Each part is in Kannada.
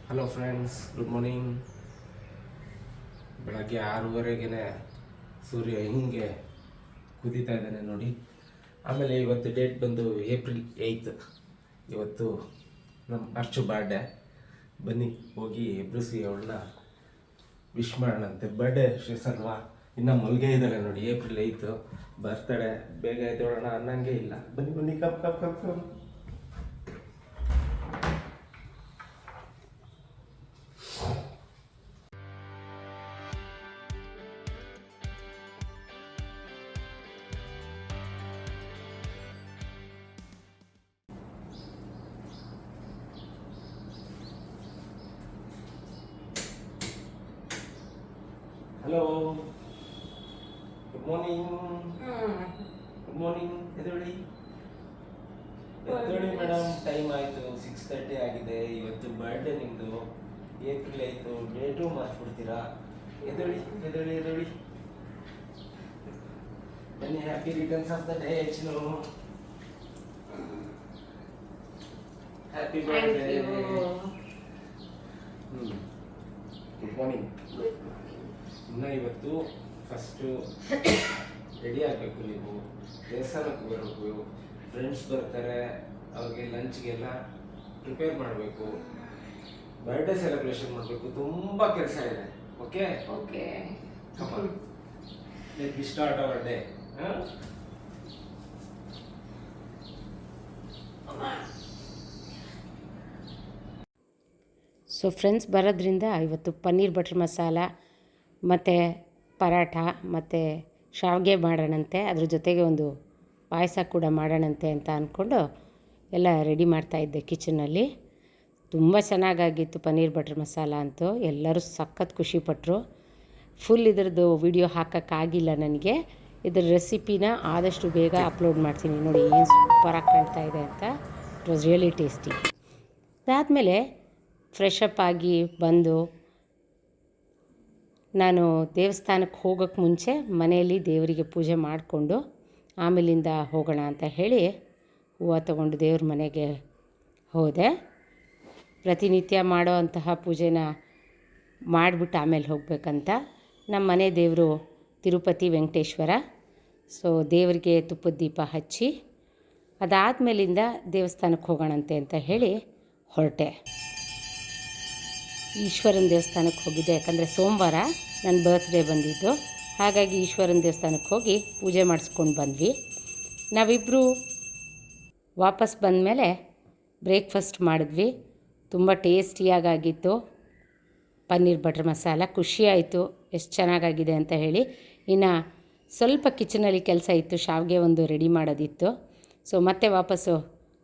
Hello friends, good morning. ಬೆಳಗ್ಗೆ 6:30ಗೆ ಸೂರ್ಯ ಹಿಂಗೆ ಕುದೀತಾ ಇದ್ದಾನೆ ನೋಡಿ. ಆಮೇಲೆ ಇವತ್ತು ಡೇಟ್ ಬಂದು ಏಪ್ರಿಲ್ 8. ಇವತ್ತು ನಮ್ಮ ಅರ್ಚು ಬರ್ಡೇ. ಬನ್ನಿ ಹೋಗಿ ಎಬ್ರಿಸಿ ಅವಳನ್ನ ವಿಶ್ ಮಾಡೋಣಂತೆ. ಬರ್ಡೇ ವಿಶಸ್ ಅಲ್ವಾ, ಇನ್ನು ಮಲ್ಗೆ ಇದ್ದಾಳೆ ನೋಡಿ. ಏಪ್ರಿಲ್ 8 ಬರ್ತಡೆ, ಬೇಗ ಎದ್ದೋಳೋಣ ಅನ್ನಂಗೆ ಇಲ್ಲ. ಬನ್ನಿ ಬನ್ನಿ, cup cup cup cup. Hello, good morning. Good morning. ಎದ್ದೇಳಿ ಮೇಡಮ್, ಟೈಮ್ ಆಯಿತು. 6:30 ಆಗಿದೆ. ಇವತ್ತು ಬರ್ಡೇ ನಿಮ್ಮದು. ಏಪ್ರಿಲ್ 8, ಡೇಟು ಮಾಡಿಸ್ಬಿಡ್ತೀರಾ? ಎದ್ದೇಳಿ ಎದ್ದೇಳಿ ಎದ್ದೇಳಿ. ಬನ್ನಿ, happy returns of the day ಹೆಚ್ಚು. Happy birthday. Good morning. ಇನ್ನು ಇವತ್ತು ಫಸ್ಟು ರೆಡಿ ಆಗಬೇಕು. ನೀವು ದೇವಸ್ಥಾನಕ್ಕೆ ಬರಬೇಕು. ಫ್ರೆಂಡ್ಸ್ ಬರ್ತಾರೆ, ಅವ್ರಿಗೆ ಲಂಚ್ಗೆಲ್ಲ ಪ್ರಿಪೇರ್ ಮಾಡಬೇಕು. ಬರ್ಡೇ ಸೆಲೆಬ್ರೇಷನ್ ಮಾಡಬೇಕು. ತುಂಬ ಕೆಲಸ ಇದೆ. Okay okay, let we start hour day. So friends ಬರೋದ್ರಿಂದ ಇವತ್ತು ಪನ್ನೀರ್ ಬಟರ್ ಮಸಾಲ ಮತ್ತು ಪರಾಠ ಮತ್ತು ಶಾವಿಗೆ ಮಾಡೋಣಂತೆ. ಅದ್ರ ಜೊತೆಗೆ ಒಂದು ಪಾಯಸ ಕೂಡ ಮಾಡೋಣಂತೆ ಅಂತ ಅಂದ್ಕೊಂಡು ಎಲ್ಲ ರೆಡಿ ಮಾಡ್ತಾಯಿದ್ದೆ ಕಿಚನಲ್ಲಿ. ತುಂಬ ಚೆನ್ನಾಗಾಗಿತ್ತು ಪನ್ನೀರ್ ಬಟರ್ ಮಸಾಲ ಅಂತೂ. ಎಲ್ಲರೂ ಸಖತ್ ಖುಷಿಪಟ್ಟರು. ಫುಲ್ ಇದ್ರದ್ದು ವಿಡಿಯೋ ಹಾಕೋಕ್ಕಾಗಿಲ್ಲ ನನಗೆ. ಇದ್ರ ರೆಸಿಪಿನ ಆದಷ್ಟು ಬೇಗ ಅಪ್ಲೋಡ್ ಮಾಡ್ತೀನಿ. ನೋಡಿ ಏನು ಸೂಪರಾಗಿ ಕಾಣ್ತಾ ಇದೆ ಅಂತ. It was really tasty. ಅದಾದಮೇಲೆ ಫ್ರೆಶ್ ಅಪ್ ಆಗಿ ಬಂದು ನಾನು ದೇವಸ್ಥಾನಕ್ಕೆ ಹೋಗೋಕ್ಕೆ ಮುಂಚೆ ಮನೆಯಲ್ಲಿ ದೇವರಿಗೆ ಪೂಜೆ ಮಾಡಿಕೊಂಡು ಆಮೇಲಿಂದ ಹೋಗೋಣ ಅಂತ ಹೇಳಿ ಹೂವು ತೊಗೊಂಡು ದೇವ್ರ ಮನೆಗೆ ಹೋದೆ. ಪ್ರತಿನಿತ್ಯ ಮಾಡೋ ಅಂತಹ ಪೂಜೆನ ಮಾಡಿಬಿಟ್ಟು ಆಮೇಲೆ ಹೋಗಬೇಕಂತ. ನಮ್ಮ ಮನೆ ದೇವರು ತಿರುಪತಿ ವೆಂಕಟೇಶ್ವರ. ಸೊ ದೇವರಿಗೆ ತುಪ್ಪದ ದೀಪ ಹಚ್ಚಿ ಅದಾದಮೇಲಿಂದ ದೇವಸ್ಥಾನಕ್ಕೆ ಹೋಗೋಣಂತೆ ಅಂತ ಹೇಳಿ ಹೊರಟೆ. ಈಶ್ವರನ ದೇವಸ್ಥಾನಕ್ಕೆ ಹೋಗಿದ್ದೆ. ಯಾಕಂದರೆ ಸೋಮವಾರ ನನ್ನ ಬರ್ತ್ಡೇ ಬಂದಿದ್ದು. ಹಾಗಾಗಿ ಈಶ್ವರನ ದೇವಸ್ಥಾನಕ್ಕೆ ಹೋಗಿ ಪೂಜೆ ಮಾಡಿಸ್ಕೊಂಡು ಬಂದ್ವಿ. ನಾವಿಬ್ಬರು ವಾಪಸ್ ಬಂದಮೇಲೆ ಬ್ರೇಕ್ಫಾಸ್ಟ್ ಮಾಡಿದ್ವಿ. ತುಂಬ ಟೇಸ್ಟಿಯಾಗಿತ್ತು ಪನ್ನೀರ್ ಬಟರ್ ಮಸಾಲ. ಖುಷಿಯಾಯಿತು ಎಷ್ಟು ಚೆನ್ನಾಗಾಗಿದೆ ಅಂತ ಹೇಳಿ. ಇನ್ನು ಸ್ವಲ್ಪ ಕಿಚನಲ್ಲಿ ಕೆಲಸ ಇತ್ತು, ಶಾವಿಗೆ ಒಂದು ರೆಡಿ ಮಾಡೋದಿತ್ತು. ಸೊ ಮತ್ತೆ ವಾಪಸ್ಸು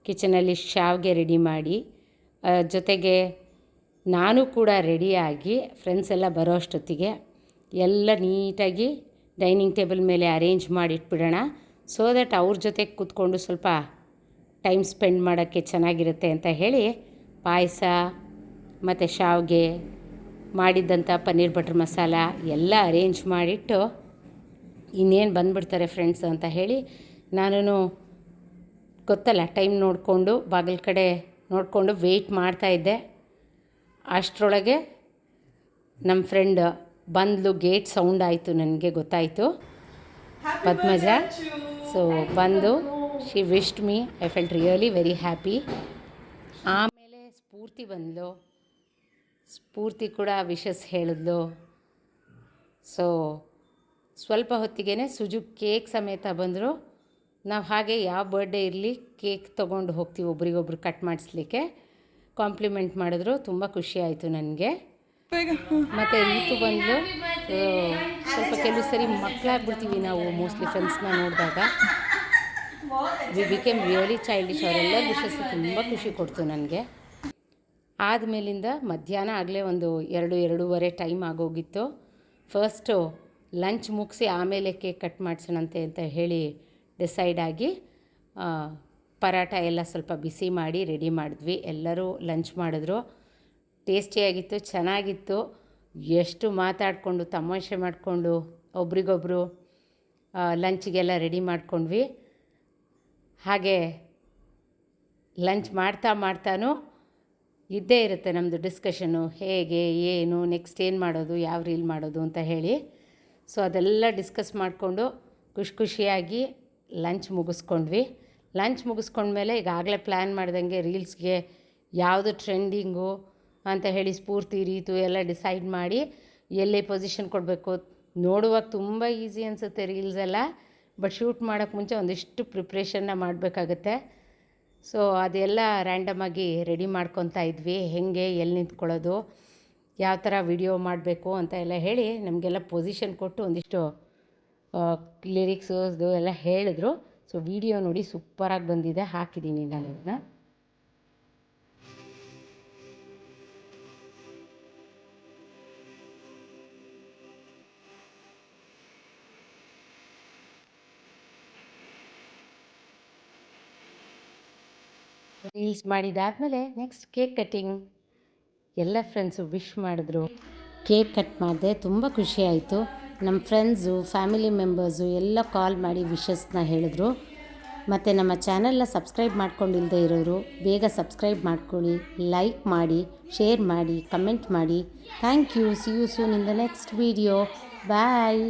ಕಿಚನಲ್ಲಿ ಶಾವಿಗೆ ರೆಡಿ ಮಾಡಿ, ಜೊತೆಗೆ ನಾನು ಕೂಡ ರೆಡಿಯಾಗಿ ಫ್ರೆಂಡ್ಸ್ ಎಲ್ಲ ಬರೋ ಅಷ್ಟೊತ್ತಿಗೆ ಎಲ್ಲ ನೀಟಾಗಿ ಡೈನಿಂಗ್ ಟೇಬಲ್ ಮೇಲೆ ಅರೇಂಜ್ ಮಾಡಿ ಇಟ್ಬಿಡೋಣ. ಸೊ ದಟ್ ಅವ್ರ ಜೊತೆ ಕೂತ್ಕೊಂಡು ಸ್ವಲ್ಪ ಟೈಮ್ ಸ್ಪೆಂಡ್ ಮಾಡೋಕ್ಕೆ ಚೆನ್ನಾಗಿರುತ್ತೆ ಅಂತ ಹೇಳಿ ಪಾಯಸ ಮತ್ತು ಶಾವಿಗೆ ಮಾಡಿದ್ದಂಥ ಪನ್ನೀರ್ ಬಟರ್ ಮಸಾಲ ಎಲ್ಲ ಅರೇಂಜ್ ಮಾಡಿಟ್ಟು ಇನ್ನೇನು ಬಂದುಬಿಡ್ತಾರೆ ಫ್ರೆಂಡ್ಸ್ ಅಂತ ಹೇಳಿ ನಾನು ಗೊತ್ತಲ್ಲ ಟೈಮ್ ನೋಡಿಕೊಂಡು ಬಾಗಿಲ ಕಡೆ ನೋಡಿಕೊಂಡು ವೆಯ್ಟ್ ಮಾಡ್ತಾಯಿದ್ದೆ. ಅಷ್ಟರೊಳಗೆ ನಮ್ಮ ಫ್ರೆಂಡ್ ಬಂದ್ಲು. ಗೇಟ್ ಸೌಂಡ್ ಆಯಿತು, ನನಗೆ ಗೊತ್ತಾಯಿತು, ಪದ್ಮಜ. ಸೊ ಬಂದು she wished me. I felt really very happy. ಆಮೇಲೆ ಸ್ಫೂರ್ತಿ ಬಂದಳು. ಸ್ಫೂರ್ತಿ ಕೂಡ ವಿಶಸ್ ಹೇಳಿದ್ಲು. ಸೊ ಸ್ವಲ್ಪ ಹೊತ್ತಿಗೆ ಸುಜು ಕೇಕ್ ಸಮೇತ ಬಂದರು. ನಾವು ಹಾಗೆ ಯಾವ ಬರ್ಡೇ ಇರಲಿ ಕೇಕ್ ತೊಗೊಂಡು ಹೋಗ್ತೀವಿ ಒಬ್ರಿಗೊಬ್ರು ಕಟ್ ಮಾಡಿಸ್ಲಿಕ್ಕೆ. ಕಾಂಪ್ಲಿಮೆಂಟ್ ಮಾಡಿದ್ರು. ತುಂಬ ಖುಷಿ ಆಯಿತು ನನಗೆ. ಮತ್ತು ರೀತು ಬಂದಳು. ಸ್ವಲ್ಪ ಕೆಲವು ಸರಿ ಮಕ್ಕಳಾಗ್ಬಿಡ್ತೀವಿ ನಾವು ಮೋಸ್ಟ್ಲಿ ಫ್ರೆಂಡ್ಸ್ನ ನೋಡಿದಾಗ. We became really childish. ಅವರೆಲ್ಲ ವಿಷಸ್ ತುಂಬ ಖುಷಿ ಕೊಡ್ತು ನನಗೆ. ಆದಮೇಲಿಂದ ಮಧ್ಯಾಹ್ನ ಆಗಲೇ ಒಂದು 2-2:30 ಟೈಮ್ ಆಗೋಗಿತ್ತು. ಫಸ್ಟು ಲಂಚ್ ಮುಗಿಸಿ ಆಮೇಲೆ ಕೇಕ್ ಕಟ್ ಮಾಡಿಸೋಣಂತೆ ಅಂತ ಹೇಳಿ ಡಿಸೈಡ್ ಆಗಿ ಪರಾಟ ಎಲ್ಲ ಸ್ವಲ್ಪ ಬಿಸಿ ಮಾಡಿ ರೆಡಿ ಮಾಡಿದ್ವಿ. ಎಲ್ಲರೂ ಲಂಚ್ ಮಾಡಿದ್ರು. ಟೇಸ್ಟಿಯಾಗಿತ್ತು, ಚೆನ್ನಾಗಿತ್ತು. ಎಷ್ಟು ಮಾತಾಡಿಕೊಂಡು ತಮಾಷೆ ಮಾಡಿಕೊಂಡು ಒಬ್ರಿಗೊಬ್ಬರು ಲಂಚ್ಗೆಲ್ಲ ರೆಡಿ ಮಾಡ್ಕೊಂಡ್ವಿ. ಹಾಗೆ ಲಂಚ್ ಮಾಡ್ತಾನೂ ಇದ್ದೇ ಇರುತ್ತೆ ನಮ್ಮದು ಡಿಸ್ಕಷನು, ಹೇಗೆ ಏನು ನೆಕ್ಸ್ಟ್ ಏನು ಮಾಡೋದು, ಯಾವ ರೀಲ್ ಮಾಡೋದು ಅಂತ ಹೇಳಿ. ಸೊ ಅದೆಲ್ಲ ಡಿಸ್ಕಸ್ ಮಾಡಿಕೊಂಡು ಖುಷಿಯಾಗಿ ಲಂಚ್ ಮುಗಿಸ್ಕೊಂಡ್ವಿ. ಲಂಚ್ ಮುಗಿಸ್ಕೊಂಡ್ಮೇಲೆ ಈಗಾಗಲೇ ಪ್ಲ್ಯಾನ್ ಮಾಡ್ದಂಗೆ ರೀಲ್ಸ್ಗೆ ಯಾವುದು ಟ್ರೆಂಡಿಂಗು ಅಂತ ಹೇಳಿ ಸ್ಫೂರ್ತಿ ರೀತು ಎಲ್ಲ ಡಿಸೈಡ್ ಮಾಡಿ ಎಲ್ಲಿ ಪೊಸಿಷನ್ ಕೊಡಬೇಕು. ನೋಡುವಾಗ ತುಂಬ ಈಸಿ ಅನಿಸುತ್ತೆ ರೀಲ್ಸ್ ಎಲ್ಲ, ಬಟ್ ಶೂಟ್ ಮಾಡೋಕ್ಕೆ ಮುಂಚೆ ಒಂದಿಷ್ಟು ಪ್ರಿಪ್ರೇಷನ್ನ ಮಾಡಬೇಕಾಗತ್ತೆ. ಸೊ ಅದೆಲ್ಲ ರ್ಯಾಂಡಮಾಗಿ ರೆಡಿ ಮಾಡ್ಕೊತಾ ಇದ್ವಿ, ಹೇಗೆ ಎಲ್ಲಿ ನಿಂತ್ಕೊಳ್ಳೋದು, ಯಾವ ಥರ ವಿಡಿಯೋ ಮಾಡಬೇಕು ಅಂತ ಎಲ್ಲ ಹೇಳಿ ನಮಗೆಲ್ಲ ಪೊಸಿಷನ್ ಕೊಟ್ಟು ಒಂದಿಷ್ಟು ಲಿರಿಕ್ಸು ಅದು ಎಲ್ಲ ಹೇಳಿದ್ರು. ಸೊ ವಿಡಿಯೋ ನೋಡಿ ಸೂಪರಾಗಿ ಬಂದಿದೆ, ಹಾಕಿದ್ದೀನಿ ನಾನು ಇದನ್ನ. ರೀಲ್ಸ್ ಮಾಡಿದಾದಮೇಲೆ ನೆಕ್ಸ್ಟ್ ಕೇಕ್ ಕಟ್ಟಿಂಗ್. ಎಲ್ಲ ಫ್ರೆಂಡ್ಸು ವಿಶ್ ಮಾಡಿದ್ರು, ಕೇಕ್ ಕಟ್ ಮಾಡಿದೆ. ತುಂಬ ಖುಷಿಯಾಯಿತು. ನಮ್ಮ ಫ್ರೆಂಡ್ಸು, ಫ್ಯಾಮಿಲಿ ಮೆಂಬರ್ಸು ಎಲ್ಲ ಕಾಲ್ ಮಾಡಿ ವಿಶಸ್ನ ಹೇಳಿದ್ರು. ಮತ್ತು ನಮ್ಮ ಚಾನಲ್ನ ಸಬ್ಸ್ಕ್ರೈಬ್ ಮಾಡ್ಕೊಂಡಿಲ್ಲದೆ ಇರೋರು ಬೇಗ ಸಬ್ಸ್ಕ್ರೈಬ್ ಮಾಡ್ಕೊಳ್ಳಿ, ಲೈಕ್ ಮಾಡಿ, ಶೇರ್ ಮಾಡಿ, ಕಮೆಂಟ್ ಮಾಡಿ. Thank you. See you soon in the next video. Bye.